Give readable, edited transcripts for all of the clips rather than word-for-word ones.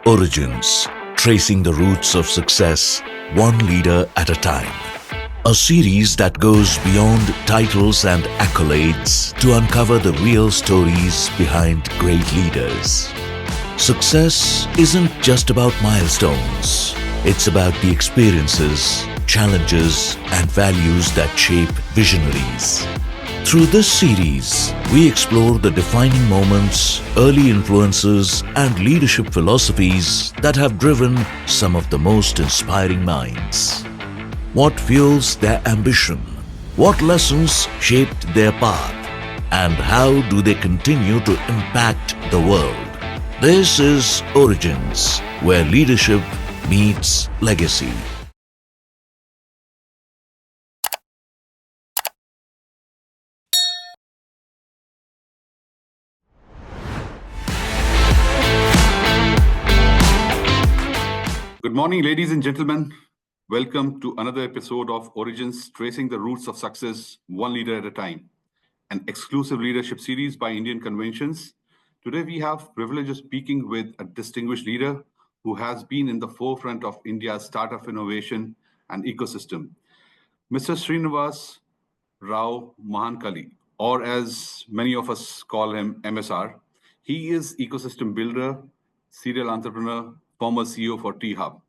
Origins, Tracing the Roots of Success, One Leader at a Time. A series that goes beyond titles and accolades to uncover the real stories behind great leaders. Success isn't just about milestones. It's about the experiences, challenges, and values that shape visionaries. Through this series, we explore the defining moments, early influences, and leadership philosophies that have driven some of the most inspiring minds. What fuels their ambition? What lessons shaped their path? And how do they continue to impact the world? This is Origins, where leadership meets legacy. Good morning, ladies and gentlemen. Welcome to another episode of Origins, Tracing the Roots of Success, One Leader at a Time, an exclusive leadership series by Indian Conventions. Today, we have privilege of speaking with a distinguished leader who has been in the forefront of India's startup innovation and ecosystem, Mr. Srinivas Rao Mahankali, or as many of us call him, MSR. He is ecosystem builder, serial entrepreneur, former CEO for T-Hub.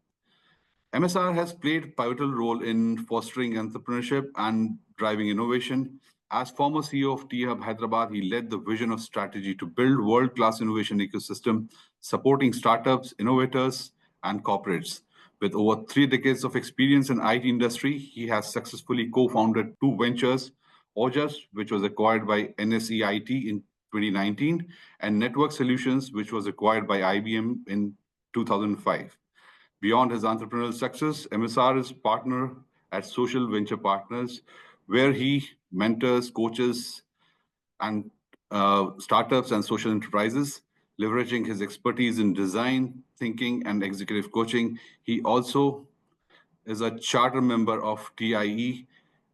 MSR has played a pivotal role in fostering entrepreneurship and driving innovation. As former CEO of T-Hub Hyderabad, he led the vision of strategy to build world-class innovation ecosystem, supporting startups, innovators, and corporates. With over 3 decades of experience in IT industry, he has successfully co-founded 2 ventures, Ojas, which was acquired by NSE IT in 2019, and Network Solutions, which was acquired by IBM in 2005. Beyond his entrepreneurial success, MSR is partner at Social Venture Partners, where he mentors, coaches, and startups and social enterprises, leveraging his expertise in design, thinking, and executive coaching. He also is a charter member of TIE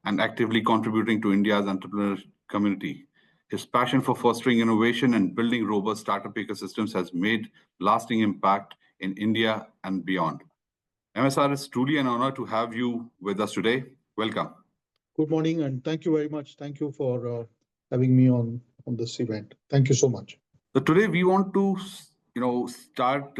and actively contributing to India's entrepreneur community. His passion for fostering innovation and building robust startup ecosystems has made lasting impact in India and beyond. MSR, it's truly an honor to have you with us today. Welcome. Good morning, and thank you very much. Thank you for having me on this event. Thank you so much. So today we want to, start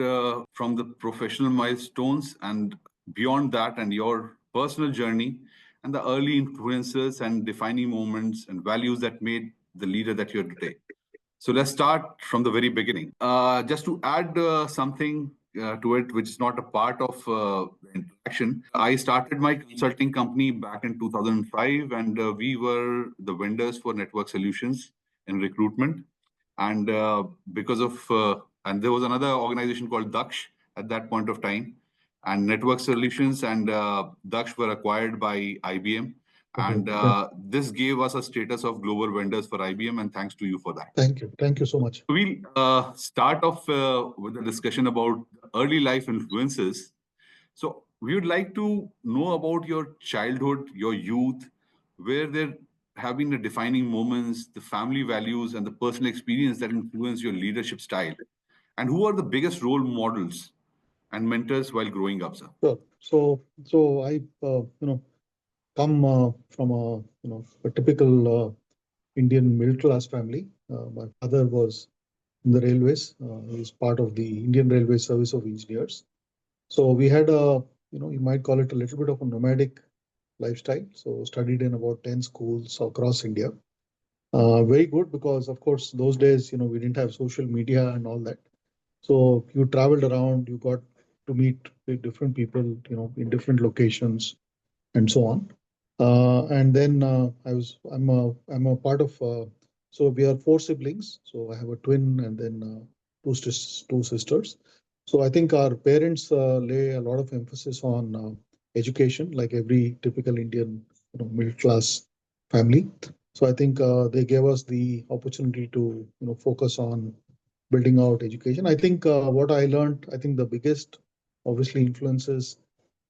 from the professional milestones and beyond that, and your personal journey and the early influences and defining moments and values that made the leader that you're today. So let's start from the very beginning. Just to add something to it, which is not a part of the interaction. I started my consulting company back in 2005, and we were the vendors for Network Solutions in recruitment. And because of, and there was another organization called Daksh at that point of time, and Network Solutions and Daksh were acquired by IBM. And this gave us a status of global vendors for IBM, and thanks to you for that. Thank you. Thank you so much. We'll start off with a discussion about early life influences. So we would like to know about your childhood, your youth, where there have been the defining moments, the family values, and the personal experience that influence your leadership style. And who are the biggest role models and mentors while growing up, sir? Sure. So I, come from a typical Indian middle class family. My father was in the railways. He was part of the Indian Railway Service of Engineers. So we had you might call it a little bit of a nomadic lifestyle. So studied in about 10 schools across India. Very good because, of course, those days, we didn't have social media and all that. So you traveled around, you got to meet with different people, in different locations and so on. And then I'm a part of, so we are 4 siblings. So I have a twin and then 2 sisters. So I think our parents lay a lot of emphasis on education, like every typical Indian middle class family. So I think they gave us the opportunity to focus on building out education. I think what I learned, I think the biggest obviously influences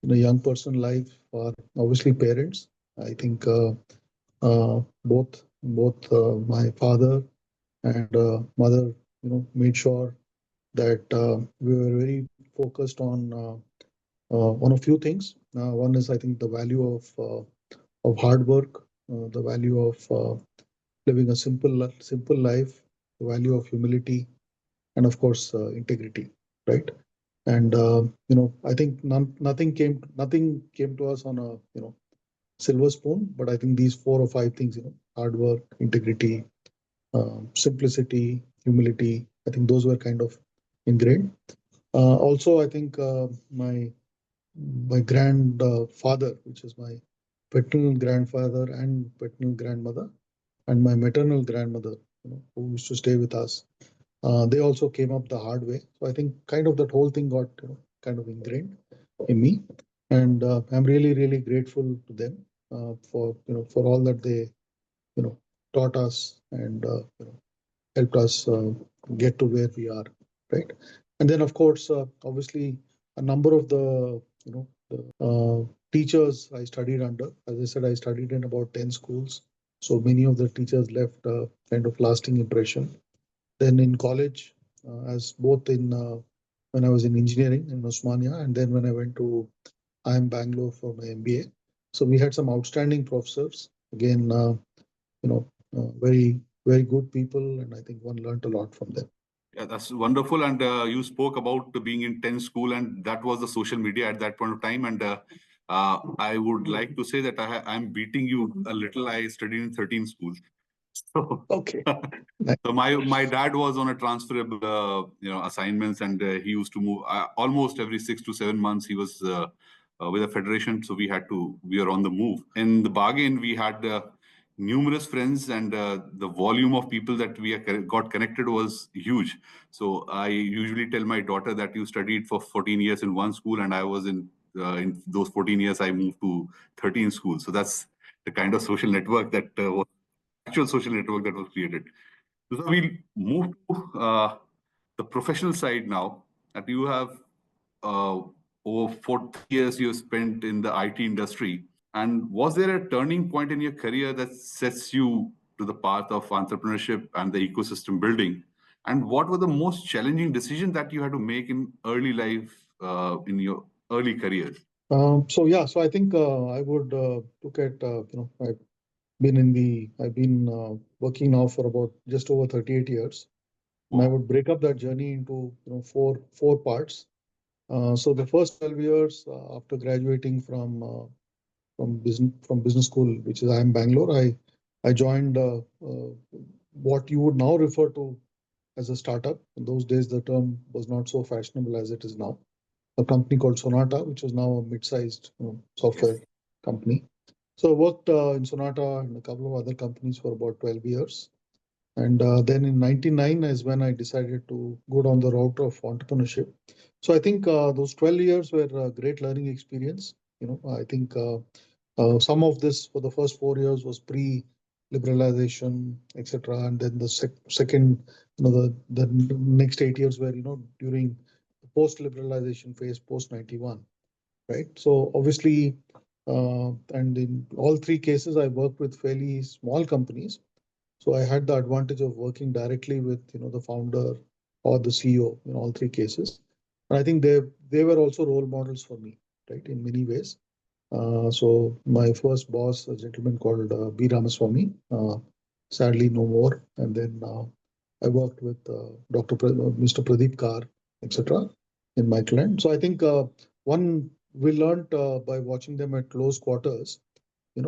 in a young person life are obviously parents. I think both my father and mother made sure that we were very focused on a few things. One is, I think, the value of hard work, the value of living a simple life, the value of humility, and of course integrity, right? And I think nothing came to us on a silver spoon, but I think these four or five things, hard work, integrity, simplicity, humility, I think those were kind of ingrained. Also, I think my grandfather, which is my paternal grandfather and paternal grandmother, and my maternal grandmother, who used to stay with us, they also came up the hard way. So I think kind of that whole thing got kind of ingrained in me, and I'm really grateful to them for all that they taught us and helped us get to where we are, right? And then, of course, obviously, a number of the teachers I studied under. As I said, I studied in about 10 schools. So many of the teachers left a kind of lasting impression. Then in college, as both in when I was in engineering in Osmania, and then when I went to IIM Bangalore for my MBA. So we had some outstanding professors. Again, very good people, and I think one learned a lot from them. Yeah, that's wonderful. And you spoke about being in 10 school, and that was the social media at that point of time. And I would like to say that I'm beating you a little. I studied in 13 schools. So, Okay. so my dad was on a transferable assignments, and he used to move almost every 6 to 7 months. He was with a federation, so we were on the move. In the bargain, we had numerous friends, and the volume of people that we got connected was huge. So I usually tell my daughter that you studied for 14 years in one school, and I was in those 14 years I moved to 13 schools. So that's the kind of social network that was actual social network that was created. So we'll move to the professional side now. That you have over 40 years you spent in the IT industry. And was there a turning point in your career that sets you to the path of entrepreneurship and the ecosystem building? And what were the most challenging decisions that you had to make in early life, in your early career? So I think I would look at I've been working now for about just over 38 years, and I would break up that journey into four parts. So the first 12 years after graduating from business school, which is IIM Bangalore, I joined what you would now refer to as a startup. In those days, the term was not so fashionable as it is now. A company called Sonata, which is now a mid-sized software company. So I worked in Sonata and a couple of other companies for about 12 years. And then in 99 is when I decided to go down the route of entrepreneurship. So I think those 12 years were a great learning experience. I think some of this for the first 4 years was pre-liberalization, etc. And then the second, the next 8 years were, during the post-liberalization phase, post 91, right? So obviously, and in all three cases, I worked with fairly small companies. So I had the advantage of working directly with, the founder or the CEO in all three cases. And I think they were also role models for me, right, in many ways. So my first boss, a gentleman called B. Ramaswamy, sadly no more. And then I worked with Mr. Pradeep Kar, etc. in my client. So I think one we learned by watching them at close quarters, how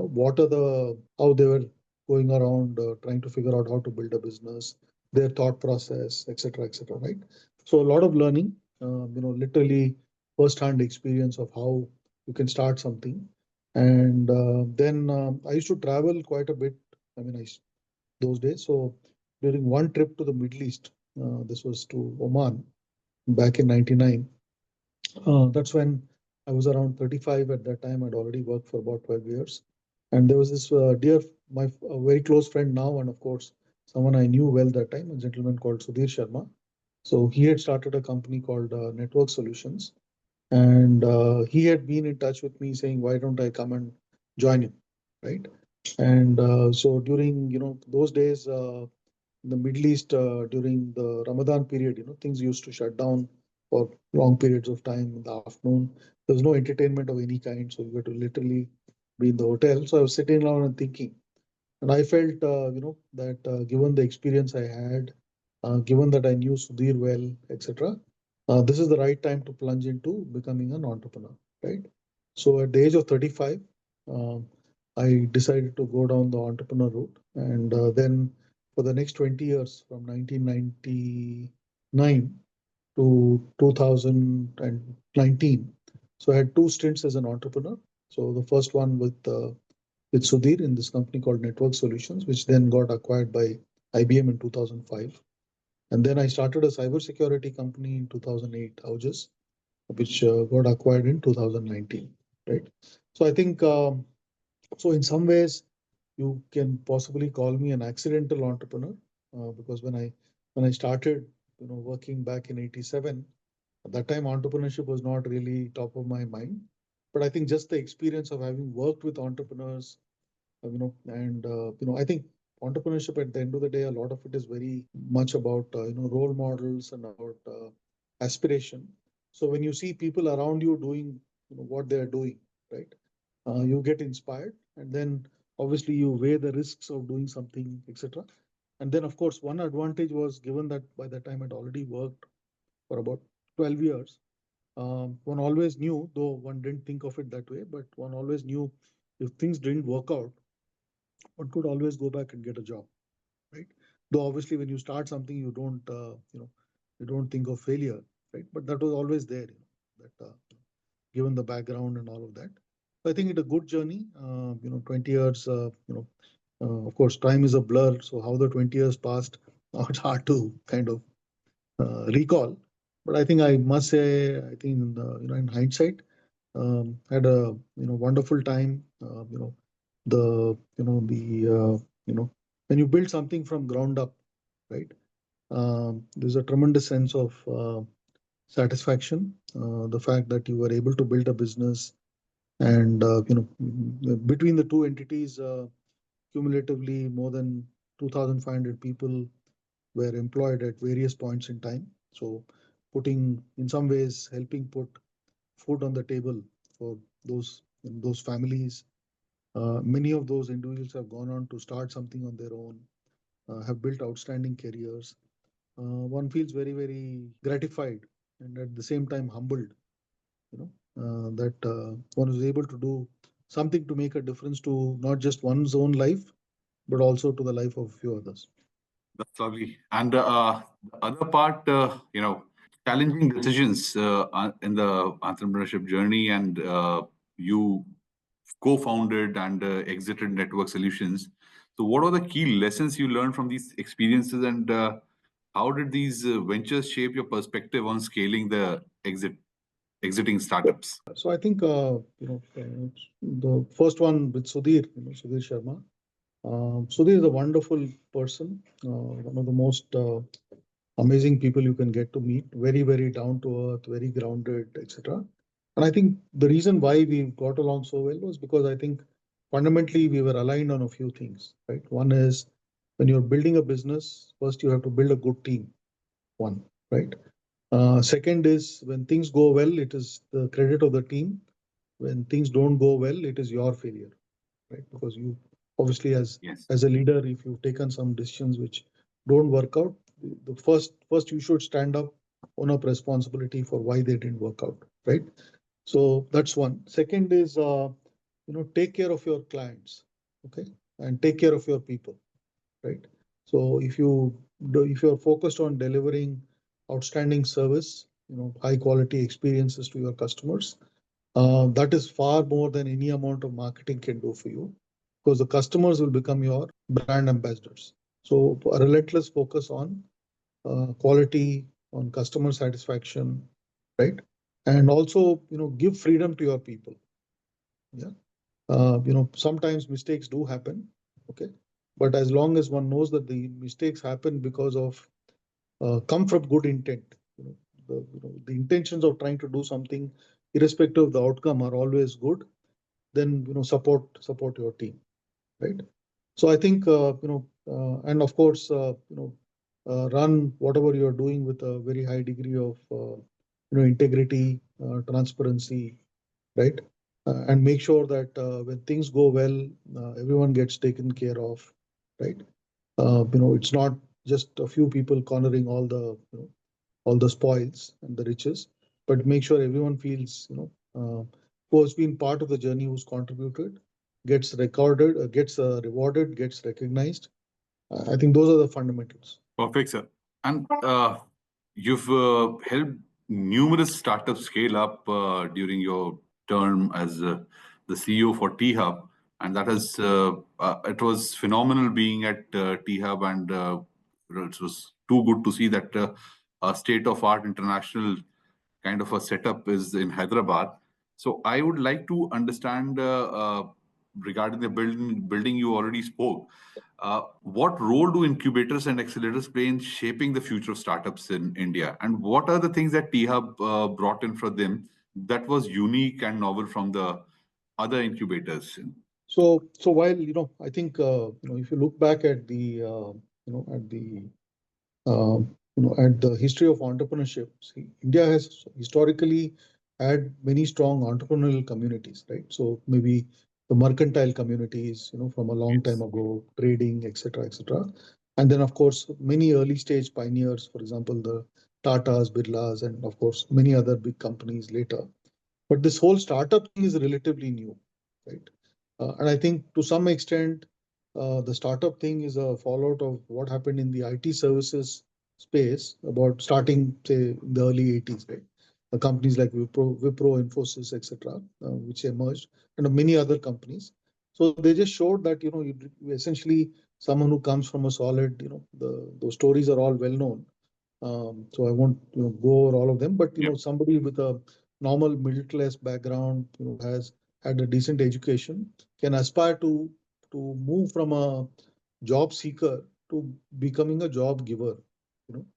they were going around trying to figure out how to build a business, their thought process, etc., right? So a lot of learning, literally first-hand experience of how you can start something. And then I used to travel quite a bit. I mean, those days. So during one trip to the Middle East, this was to Oman back in 99. That's when I was around 35 at that time. I'd already worked for about 12 years. And there was this my very close friend now, and of course, someone I knew well that time, a gentleman called Sudhir Sharma. So he had started a company called Network Solutions. And he had been in touch with me saying, why don't I come and join him, right? And so during, those days in the Middle East, during the Ramadan period, things used to shut down for long periods of time in the afternoon. There was no entertainment of any kind, so you had to literally be in the hotel. So I was sitting around and thinking, and I felt, that given the experience I had, given that I knew Sudhir well, etc., this is the right time to plunge into becoming an entrepreneur, right? So at the age of 35, um, I decided to go down the entrepreneur route, and then for the next 20 years, from 1999 to 2019. So I had two stints as an entrepreneur. So the first one with Sudhir in this company called Network Solutions, which then got acquired by IBM in 2005. And then I started a cybersecurity company in 2008, August, which got acquired in 2019. Right. So I think so. In some ways, you can possibly call me an accidental entrepreneur because when I started, working back in '87, at that time entrepreneurship was not really top of my mind. But I think just the experience of having worked with entrepreneurs, and I think entrepreneurship at the end of the day, a lot of it is very much about role models and about aspiration. So when you see people around you doing what they are doing, right, you get inspired, and then obviously you weigh the risks of doing something, etc. And then of course one advantage was, given that by the time I'd already worked for about 12 years, one always knew, though one didn't think of it that way, but one always knew if things didn't work out, one could always go back and get a job, right? Though obviously when you start something, you don't think of failure, right? But that was always there, that given the background and all of that. So I think it's a good journey. 20 years. Of course, time is a blur. So how the 20 years passed, it's hard to kind of recall. But I think I must say, I think in hindsight, had a wonderful time. The when you build something from ground up, right? There's a tremendous sense of satisfaction. The fact that you were able to build a business, and between the two entities, cumulatively more than 2,500 people were employed at various points in time. So putting, in some ways, helping put food on the table for those families. Many of those individuals have gone on to start something on their own, have built outstanding careers. One feels very, very gratified and at the same time humbled, that one is able to do something to make a difference to not just one's own life, but also to the life of a few others. That's lovely. And the other part, challenging decisions in the entrepreneurship journey, and you co-founded and exited Network Solutions. So, what are the key lessons you learned from these experiences, and how did these ventures shape your perspective on scaling the exiting startups? So I think the first one with Sudhir, Sudhir Sharma. Sudhir is a wonderful person, one of the most amazing people you can get to meet. Very, very down to earth, very grounded, etc. And I think the reason why we got along so well was because I think fundamentally we were aligned on a few things, right? One is, when you're building a business, first you have to build a good team. One, right? Second is, when things go well, it is the credit of the team. When things don't go well, it is your failure, right? Because you obviously, Yes. as a leader, if you've taken some decisions which don't work out, the first you should stand up, own up responsibility for why they didn't work out, right? So that's one. Second is, take care of your clients, okay, and take care of your people, right? So if you're focused on delivering outstanding service, high quality experiences to your customers, that is far more than any amount of marketing can do for you, because the customers will become your brand ambassadors. So a relentless focus on quality, on customer satisfaction, right? And also, give freedom to your people. Yeah. Sometimes mistakes do happen. Okay. But as long as one knows that the mistakes happen because of come from good intent, the intentions of trying to do something, irrespective of the outcome, are always good. Then support your team, right? So I think and of course run whatever you're doing with a very high degree of integrity, transparency, right? And make sure that when things go well, everyone gets taken care of, right? It's not just a few people cornering all the spoils and the riches, but make sure everyone feels, who has been part of the journey, who's contributed, gets recorded, gets rewarded, gets recognized. I think those are the fundamentals. Perfect, sir. And you've helped numerous startups scale up during your term as the CEO for T-Hub, and that has it was phenomenal being at T-Hub, and it was too good to see that a state-of-art international kind of a setup is in Hyderabad. So I would like to understand regarding the building you already spoke. What role do incubators and accelerators play in shaping the future of startups in India? And what are the things that T-Hub brought in for them that was unique and novel from the other incubators? So while I think if you look back at the at the at the history of entrepreneurship, see, India has historically had many strong entrepreneurial communities, right? So maybe the mercantile communities, from a long time Yes. ago, trading, etc., etc. And then, of course, many early stage pioneers, for example, the Tatas, Birlas, and of course, many other big companies later. But this whole startup thing is relatively new, right? And I think to some extent, the startup thing is a fallout of what happened in the IT services space about starting, say, in the early 80s, right? Companies like Wipro, Infosys, etc., which emerged, and many other companies. So they just showed that, you essentially someone who comes from a solid, those stories are all well known. So I won't go over all of them, but Yep. somebody with a normal middle class background, has had a decent education, can aspire to move from a job seeker to becoming a job giver.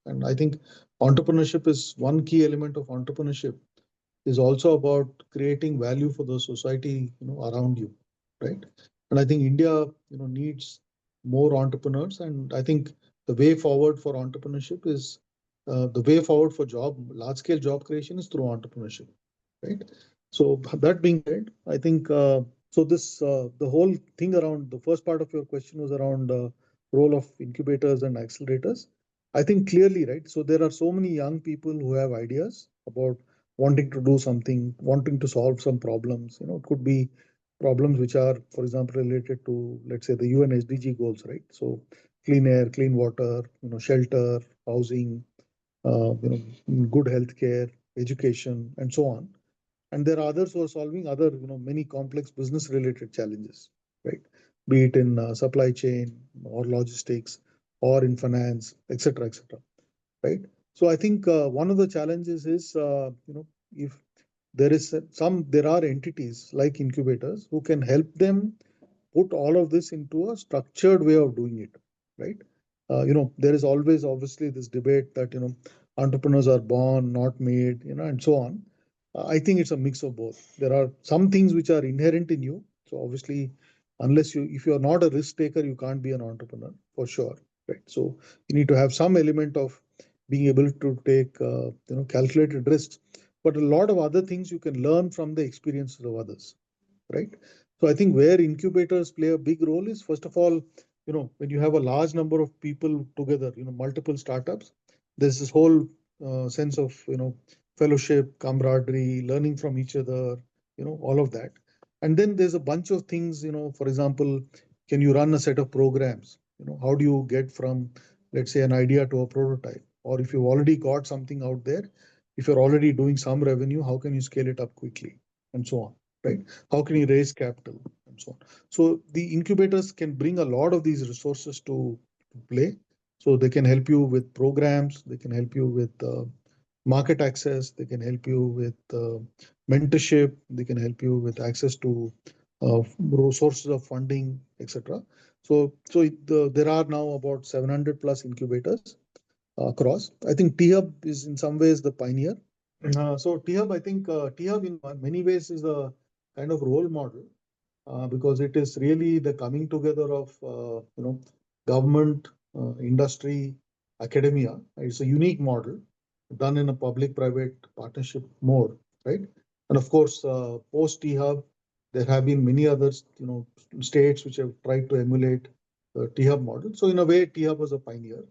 And I think entrepreneurship is one key element of entrepreneurship is also about creating value for the society around you, right? And I think India needs more entrepreneurs, and I think the way forward for entrepreneurship is the way forward for large scale job creation is through entrepreneurship, right? So that being said, I think this the whole thing around the first part of your question was around role of incubators and accelerators. I think clearly, right? So there are so many young people who have ideas about wanting to do something, wanting to solve some problems. It could be problems which are, for example, related to, let's say, the UN SDG goals, right? So clean air, clean water, shelter, housing, good healthcare, education, and so on. And there are others who are solving other, many complex business related challenges, right? Be it in supply chain or logistics or in finance, etc., etc., right? So I think one of the challenges is, if there are entities like incubators who can help them put all of this into a structured way of doing it, right? There is always obviously this debate that, entrepreneurs are born, not made, and so on. I think it's a mix of both. There are some things which are inherent in you. So obviously, if you are not a risk taker, you can't be an entrepreneur for sure, right? So you need to have some element of being able to take, calculated risks. But a lot of other things you can learn from the experiences of others, right? So I think where incubators play a big role is, first of all, when you have a large number of people together, multiple startups, there's this whole sense of, fellowship, camaraderie, learning from each other, all of that. And then there's a bunch of things, for example, can you run a set of programs? How do you get from, let's say, an idea to a prototype? Or if you've already got something out there, if you're already doing some revenue, how can you scale it up quickly? And so on, right? How can you raise capital and so on? So the incubators can bring a lot of these resources to play. So they can help you with programs, they can help you with market access, they can help you with mentorship, they can help you with access to sources of funding, etc. There are now about 700 plus incubators across. I think T-Hub is in some ways the pioneer. So T-Hub, I think T-Hub in many ways is a kind of role model because it is really the coming together of government, industry, academia. It's a unique model. done in a public-private partnership mode, right? And of course, post T-Hub, there have been many others, states which have tried to emulate the T-Hub model. So in a way, T-Hub was a pioneer.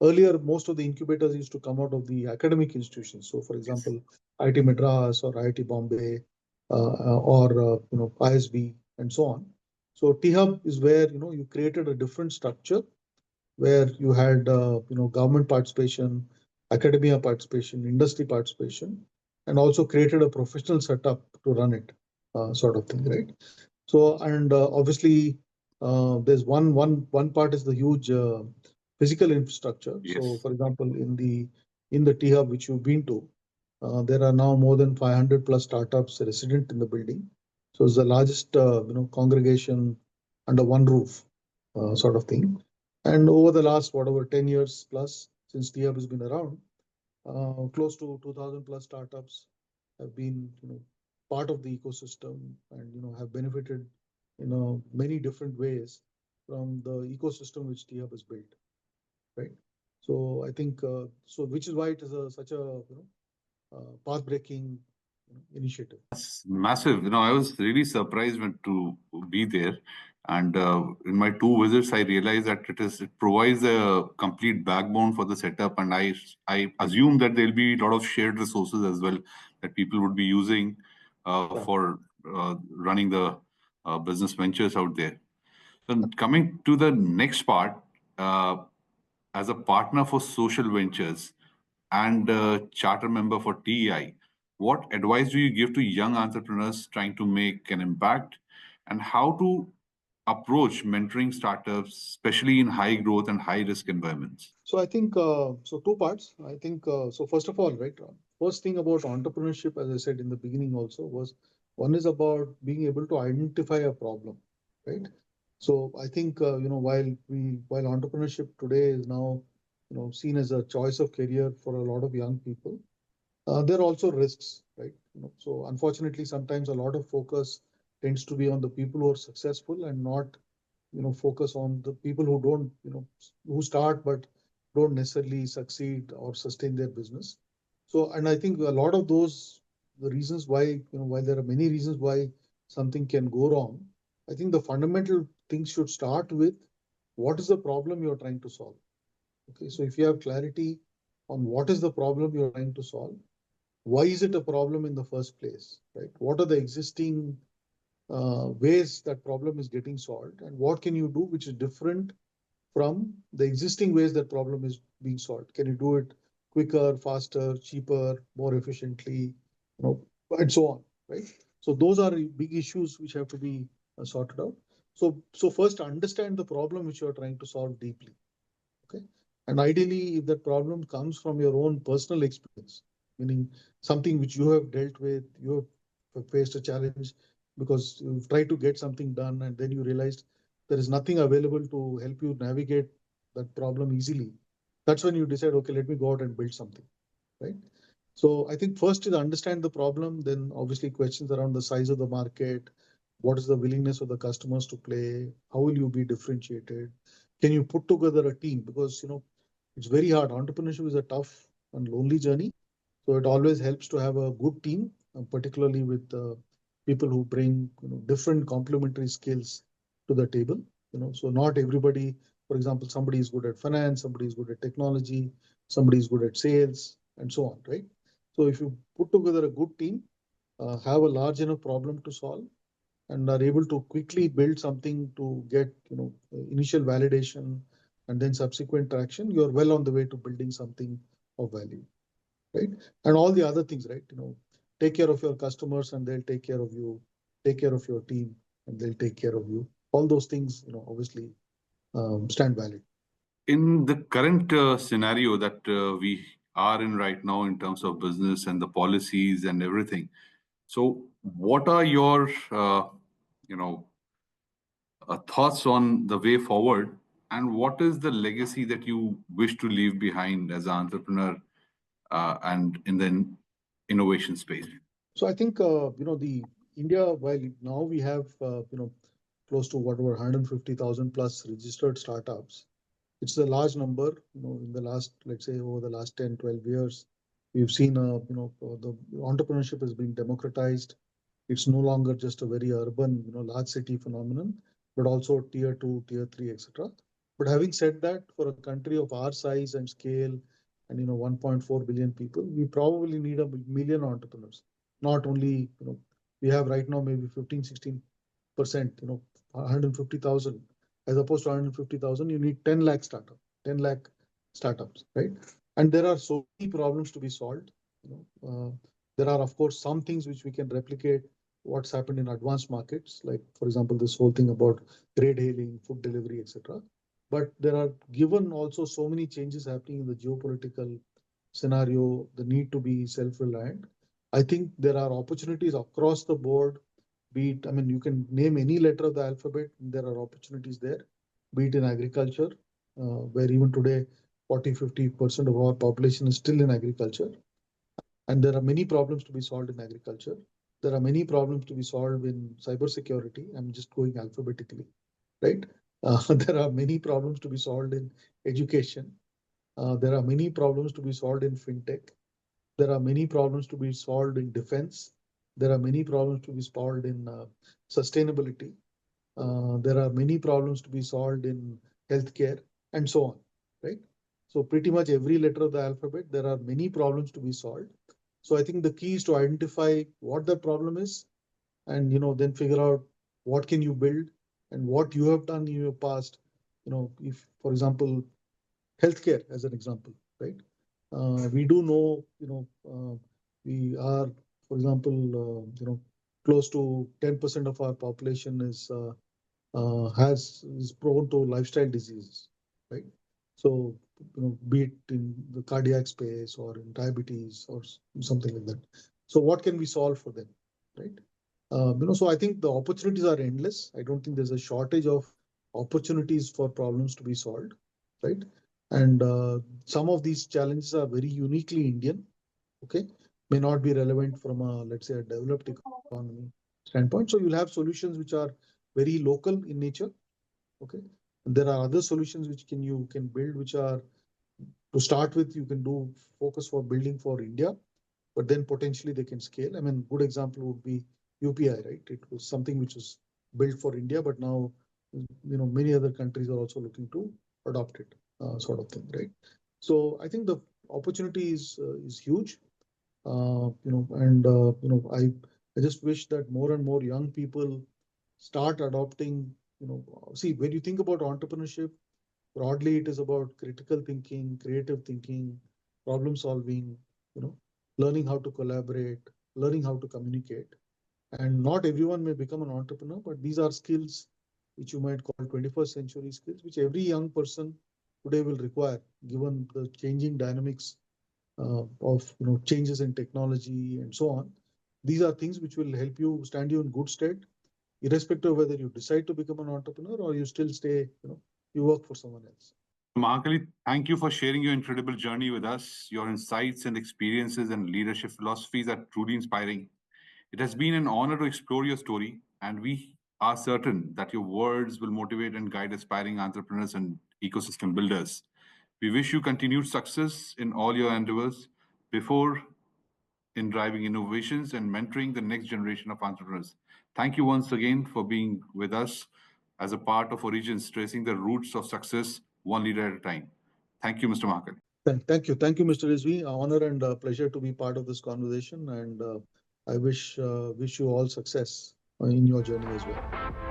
Earlier, most of the incubators used to come out of the academic institutions. So, for Yes. example, IIT Madras or IIT Bombay, or ISB and so on. So T-Hub is where you created a different structure where you had government participation, academia participation, industry participation, and also created a professional setup to run it, sort of thing, right? So and obviously there's one part is the huge physical infrastructure. So Yes. for example, in the T Hub which you've been to, there are now more than 500 plus startups resident in the building. So it's the largest congregation under one roof, sort of thing. And over the last whatever 10 years plus since T Hub has been around, close to 2,000 plus startups have been part of the ecosystem and have benefited in many different ways from the ecosystem which T Hub has built, right? So I think so, which is why it is such a path-breaking initiative. That's massive. I was really surprised when to be there. And in my two visits, I realized that it provides a complete backbone for the setup. And I assume that there'll be a lot of shared resources as well that people would be using Yeah. for running the business ventures out there. So coming to the next part, uh, as a partner for social ventures and a charter member for TEI, what advice do you give to young entrepreneurs trying to make an impact, and how to approach mentoring startups, especially in high growth and high risk environments? So I think so two parts. I think so. First of all, right, first thing about entrepreneurship, as I said in the beginning, also was one is about being able to identify a problem, right? So I think while entrepreneurship today is now seen as a choice of career for a lot of young people, there are also risks, right? So unfortunately, sometimes a lot of focus tends to be on the people who are successful and not focus on the people who don't who start but don't necessarily succeed or sustain their business. So and I think a lot of those the reasons why while there are many reasons why something can go wrong, I think the fundamental things should start with what is the problem you're trying to solve. Okay, so if you have clarity on what is the problem you're trying to solve, why is it a problem in the first place, right? What are the existing ways that problem is getting solved, and what can you do which is different from the existing ways that problem is being solved? Can you do it quicker, faster, cheaper, more efficiently, and so on, right? So those are big issues which have to be sorted out. So first understand the problem which you are trying to solve deeply. Okay. And ideally, if that problem comes from your own personal experience, meaning something which you have dealt with, you have faced a challenge because you've tried to get something done and then you realized there is nothing available to help you navigate that problem easily. That's when you decide, okay, let me go out and build something, right? So I think first is understand the problem, then obviously questions around the size of the market, what is the willingness of the customers to play, how will you be differentiated, can you put together a team? Because it's very hard. Entrepreneurship is a tough and lonely journey. So it always helps to have a good team, particularly with people who bring different complementary skills to the table. So not everybody, for example, somebody is good at finance, somebody is good at technology, somebody is good at sales, and so on, right? So if you put together a good team, have a large enough problem to solve, and are able to quickly build something to get initial validation and then subsequent traction, you're well on the way to building something of value, right? And all the other things, right? Take care of your customers and they'll take care of you. Take care of your team and they'll take care of you. All those things, obviously stand valid. In the current scenario that we are in right now in terms of business and the policies and everything, so what are your you know thoughts on the way forward, and what is the legacy that you wish to leave behind as an entrepreneur and in the innovation space? So I think, the India, while now we have, close to whatever 150,000 plus registered startups, it's a large number, in the last, let's say over the last 10, 12 years, We've seen, the entrepreneurship is being democratized. It's no longer just a very urban, large city phenomenon, but also tier two, tier three, etc. But having said that, for a country of our size and scale, and 1.4 billion people, we probably need a million entrepreneurs. Not only, we have right now maybe 15, 16%, 150,000, as opposed to 150,000, you need 10 lakh startup, 10 lakh startups, right? And there are so many problems to be solved. There are, of course, some things which we can replicate what's happened in advanced markets, like, for example, this whole thing about grade hailing, food delivery, etc. But there are given also so many changes happening in the geopolitical scenario, the need to be self-reliant. I think there are opportunities across the board. Be it, I mean, you can name any letter of the alphabet, there are opportunities there. Be it in agriculture, where even today 40-50% of our population is still in agriculture. And there are many problems to be solved in agriculture. There are many problems to be solved in cybersecurity. I'm just going alphabetically, right? There are many problems to be solved in education. There are many problems to be solved in fintech. There are many problems to be solved in defense. There are many problems to be solved in sustainability. There are many problems to be solved in healthcare and so on, right? So pretty much every letter of the alphabet, there are many problems to be solved. So I think the key is to identify what the problem is, and then figure out what can you build and what you have done in your past. If, for example, healthcare as an example, right? We do know, we are, for example, close to 10% of our population is prone to lifestyle diseases, right? So, be it in the cardiac space or in diabetes or something like that. So what can we solve for them, right? So I think the opportunities are endless. I don't think there's a shortage of opportunities for problems to be solved, right? And some of these challenges are very uniquely Indian, okay? May not be relevant from a, let's say, a developed economy standpoint. So you'll have solutions which are very local in nature, okay? And there are other solutions which you can build, which are, to start with, you can do focus for building for India, but then potentially they can scale. I mean, good example would be UPI, right? It was something which was built for India, but now, many other countries are also looking to adopt it, sort of thing, right? So I think the opportunity is huge, and I just wish that more and more young people start adopting. See, when you think about entrepreneurship, broadly, it is about critical thinking, creative thinking, problem solving, you know, learning how to collaborate, learning how to communicate. And not everyone may become an entrepreneur, but these are skills which you might call 21st century skills, which every young person today will require, given the changing dynamics of changes in technology and so on. These are things which will help you stand you in good stead, irrespective of whether you decide to become an entrepreneur or you still stay, you work for someone else. Mahankali, thank you for sharing your incredible journey with us. Your insights and experiences and leadership philosophies are truly inspiring. It has been an honor to explore your story, and we are certain that your words will motivate and guide aspiring entrepreneurs and ecosystem builders. We wish you continued success in all your endeavors before in driving innovations and mentoring the next generation of entrepreneurs. Thank you once again for being with us as a part of Origins, tracing the roots of success one leader at a time. Thank you, Mr. Mahankali. Thank you, Mr. Rizvi. Honor and pleasure to be part of this conversation, and I wish you all success in your journey as well.